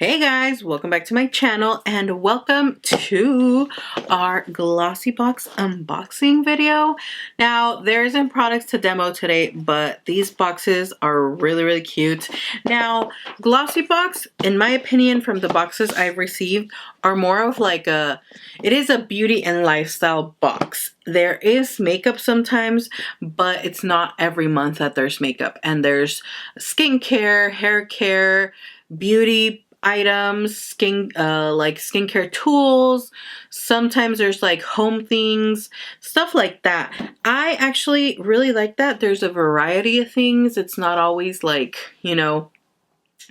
Hey guys, welcome back to my channel and welcome to our Glossy box unboxing video. Now there isn't products to demo today, but these boxes are really cute. Now Glossy box, in my opinion, from the boxes I've received, are more of like it is a beauty and lifestyle box. There is makeup sometimes, but it's not every month that there's makeup, and there's skincare, hair care, beauty items, like skincare tools. Sometimes there's like home things, stuff like that. I actually really like that. There's a variety of things. It's not always like, you know,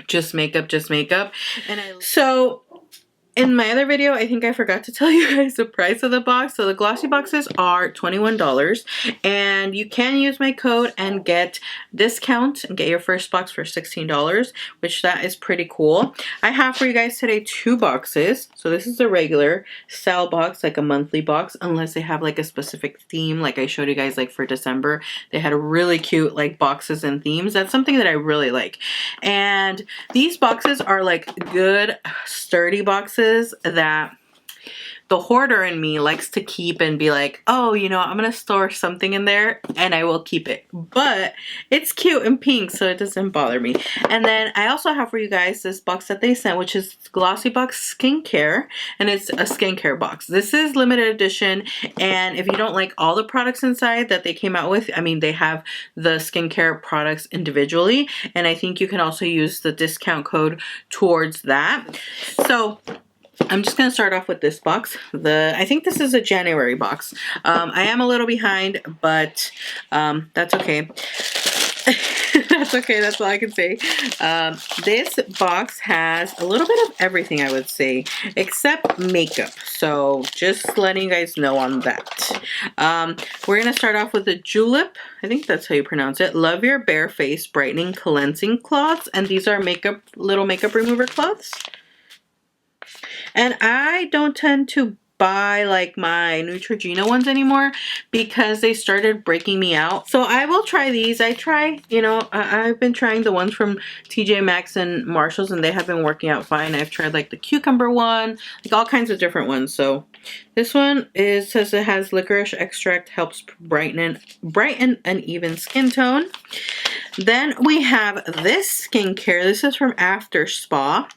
just makeup. And so in my other video, I think I forgot to tell you guys the price of the box. So the Glossy boxes are $21, and you can use my code and get discount and get your first box for $16, which that is pretty cool. I have for you guys today two boxes. So this is a regular style box, like a monthly box, unless they have like a specific theme, like I showed you guys like for December. They had a really cute like boxes and themes. That's something that I really like. And these boxes are like good, sturdy boxes that the hoarder in me likes to keep and be like, oh, you know, I'm gonna store something in there and I will keep it. But it's cute and pink, so it doesn't bother me. And then I also have for you guys this box that they sent, which is Glossy Box Skincare, and it's a skincare box. This is limited edition, and if you don't like all the products inside that they came out with, I mean, they have the skincare products individually, and I think you can also use the discount code towards that. So I'm just going to start off with this box. I think this is a January box. I am a little behind, but that's okay. That's okay. That's all I can say. This box has a little bit of everything, I would say, except makeup. So just letting you guys know on that. We're going to start off with the Julep. I think that's how you pronounce it. Love Your Bare Face Brightening Cleansing Cloths. And these are little makeup remover cloths. And I don't tend to buy like my Neutrogena ones anymore because they started breaking me out. So I will try these. I've been trying the ones from TJ Maxx and Marshalls, and they have been working out fine. I've tried like the cucumber one, like all kinds of different ones. So this one says it has licorice extract, helps brighten an even skin tone. Then we have this skincare. This is from After Spa.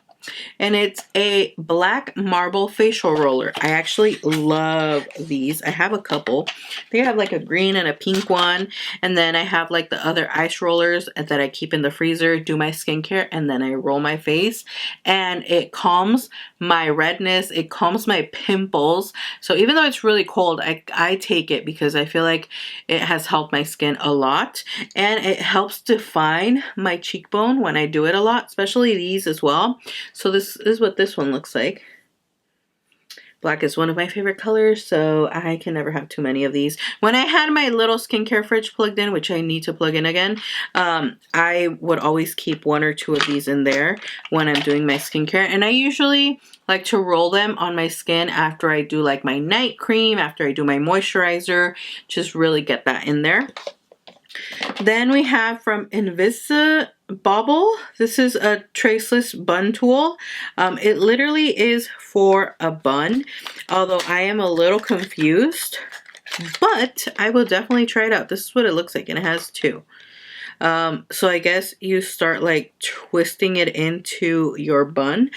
And it's a black marble facial roller. I actually love these. I have a couple. They have like a green and a pink one. And then I have like the other ice rollers that I keep in the freezer, do my skincare, and then I roll my face. And it calms my redness. It calms my pimples. So even though it's really cold, I take it because I feel like it has helped my skin a lot. And it helps define my cheekbone when I do it a lot, especially these as well. So this is what this one looks like. Black is one of my favorite colors, so I can never have too many of these. When I had my little skincare fridge plugged in, which I need to plug in again, I would always keep one or two of these in there when I'm doing my skincare. And I usually like to roll them on my skin after I do like my night cream, after I do my moisturizer, just really get that in there. Then we have from Invisibobble. This is a traceless bun tool. It literally is for a bun, although I am a little confused, but I will definitely try it out. This is what it looks like, and it has two. So I guess you start like twisting it into your bun.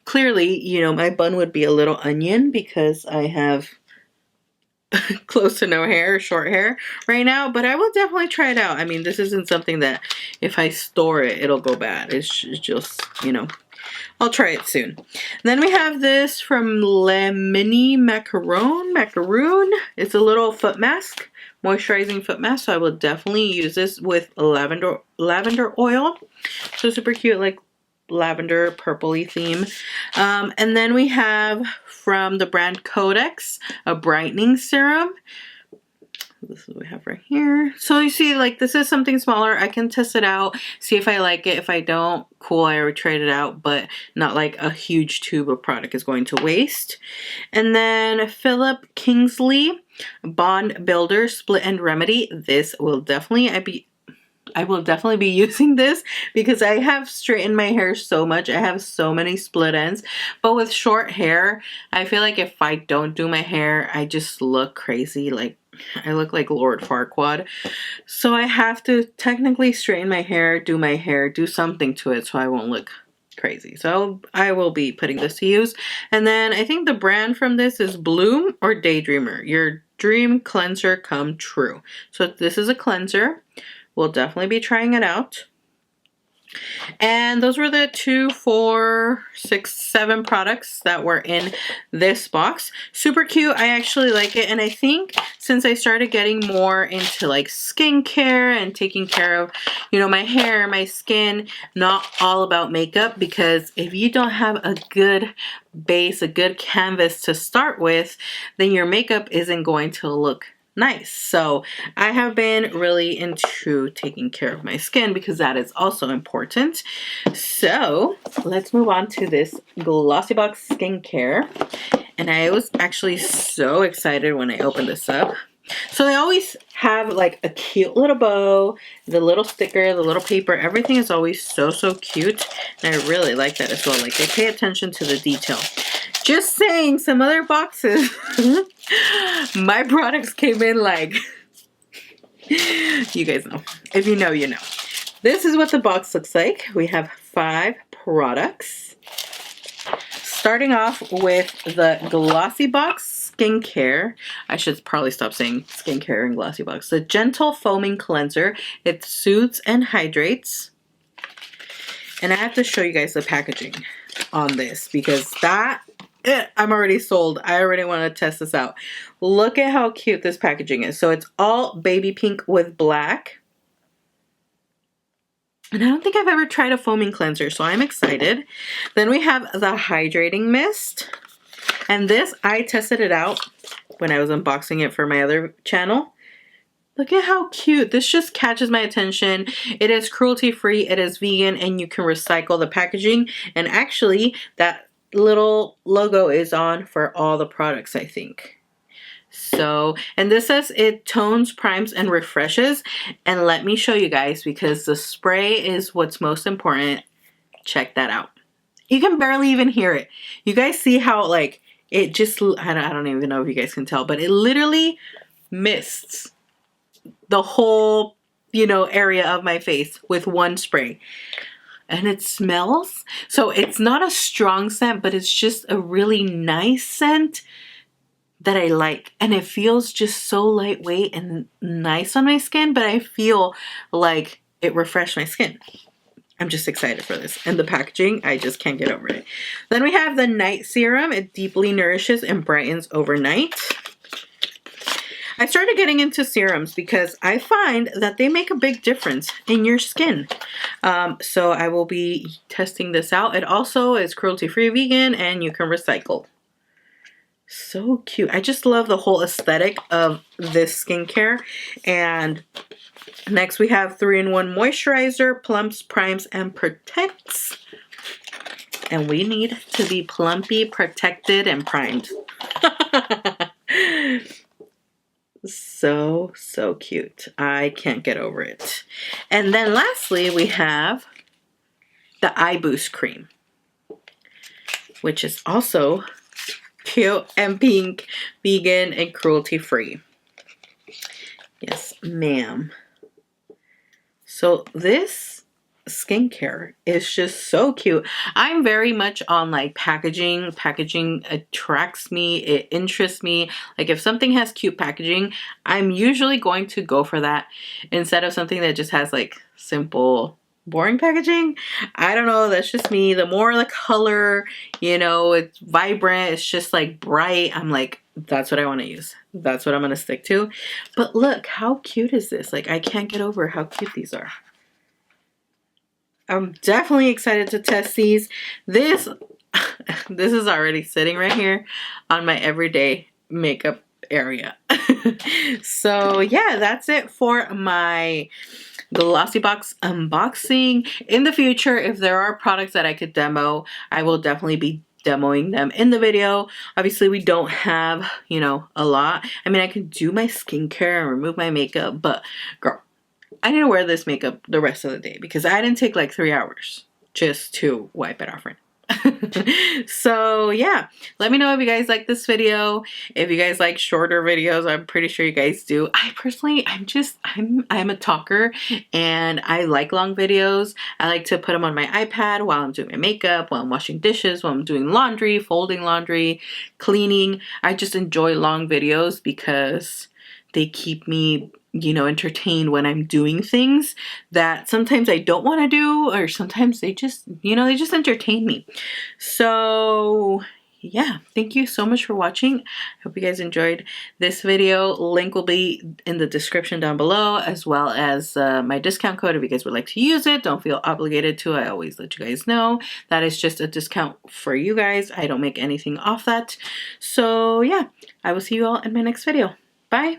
Clearly, you know, my bun would be a little onion because I have close to no hair, short hair right now, but I will definitely try it out. I mean, this isn't something that if I store it, it'll go bad. It's just, you know, I'll try it soon. Then we have this from Lemony Macaroon. It's a little foot mask, moisturizing foot mask. So I will definitely use this with lavender oil. So super cute, like lavender purpley theme. And then we have from the brand Codex a brightening serum. This is what we have right here. So you see, like, this is something smaller. I can test it out, see if I like it. If I don't, cool, I already tried it out, but not like a huge tube of product is going to waste. And then Philip Kingsley Bond Builder Split End Remedy. This will definitely I will definitely be using this because I have straightened my hair so much. I have so many split ends. But with short hair, I feel like if I don't do my hair, I just look crazy. Like, I look like Lord Farquaad. So I have to technically straighten my hair, do something to it so I won't look crazy. So I will be putting this to use. And then I think the brand from this is Bloom or Daydreamer. Your dream cleanser come true. So this is a cleanser. We'll definitely be trying it out. And those were the 2, 4, 6, 7 products that were in this box. Super cute. I actually like it. And I think since I started getting more into like skincare and taking care of, you know, my hair, my skin, not all about makeup, because if you don't have a good base, a good canvas to start with, then your makeup isn't going to look nice. So I have been really into taking care of my skin because that is also important. So let's move on to this Glossy Box skincare. And I was actually so excited when I opened this up. So they always have like a cute little bow, the little sticker, the little paper, everything is always so cute. And I really like that as well. Like, they pay attention to the detail. Just saying, some other boxes, my products came in like, you guys know. If you know, you know. This is what the box looks like. We have 5 products. Starting off with the Glossy Box Skincare. I should probably stop saying skincare and Glossy Box. The Gentle Foaming Cleanser. It soothes and hydrates. And I have to show you guys the packaging on this because that, I'm already sold. I already want to test this out. Look at how cute this packaging is. So it's all baby pink with black. And I don't think I've ever tried a foaming cleanser, so I'm excited. Then we have the hydrating mist. And this, I tested it out when I was unboxing it for my other channel. Look at how cute. This just catches my attention. It is cruelty-free, it is vegan, and you can recycle the packaging. And actually, that little logo is on for all the products, I think. So, and this says it tones, primes, and refreshes. And let me show you guys, because the spray is what's most important. Check that out. You can barely even hear it. You guys see how, like, it just, I don't even know if you guys can tell, but it literally mists the whole, you know, area of my face with one spray. And it smells, so it's not a strong scent, but it's just a really nice scent that I like. And it feels just so lightweight and nice on my skin, but I feel like it refreshed my skin. I'm just excited for this. And the packaging, I just can't get over it. Then we have the Night Serum. It deeply nourishes and brightens overnight. I started getting into serums because I find that they make a big difference in your skin. So I will be testing this out. It also is cruelty-free, vegan, and you can recycle. So cute. I just love the whole aesthetic of this skincare. And next we have 3-in-1 moisturizer, plumps, primes, and protects. And we need to be plumpy, protected, and primed. So cute. I can't get over it. And then lastly, we have the Eye Boost Cream, which is also cute and pink, vegan, and cruelty-free. Yes, ma'am. So this skincare is just so cute. I'm very much on like packaging. Packaging attracts me, it interests me. Like if something has cute packaging, I'm usually going to go for that instead of something that just has like simple, boring packaging. I don't know, that's just me. The more the color, you know, it's vibrant, it's just like bright, I'm like, that's what I want to use. That's what I'm going to stick to. But look, how cute is this? Like, I can't get over how cute these are. I'm definitely excited to test these. This is already sitting right here on my everyday makeup area. So yeah, that's it for my Glossy Box unboxing. In the future, if there are products that I could demo, I will definitely be demoing them in the video. Obviously, we don't have, you know, a lot. I mean, I can do my skincare and remove my makeup, but girl, I need to wear this makeup the rest of the day because I didn't take like 3 hours just to wipe it off right now. So yeah, let me know if you guys like this video. If you guys like shorter videos, I'm pretty sure you guys do. I personally, I'm a talker and I like long videos. I like to put them on my iPad while I'm doing my makeup, while I'm washing dishes, while I'm doing laundry, folding laundry, cleaning. I just enjoy long videos because they keep me, you know, entertained when I'm doing things that sometimes I don't want to do, or sometimes they just, you know, they just entertain me. So yeah, thank you so much for watching. I hope you guys enjoyed this video. Link will be in the description down below, as well as my discount code if you guys would like to use it. Don't feel obligated to. I always let you guys know that is just a discount for you guys. I don't make anything off that. So yeah, I will see you all in my next video. Bye.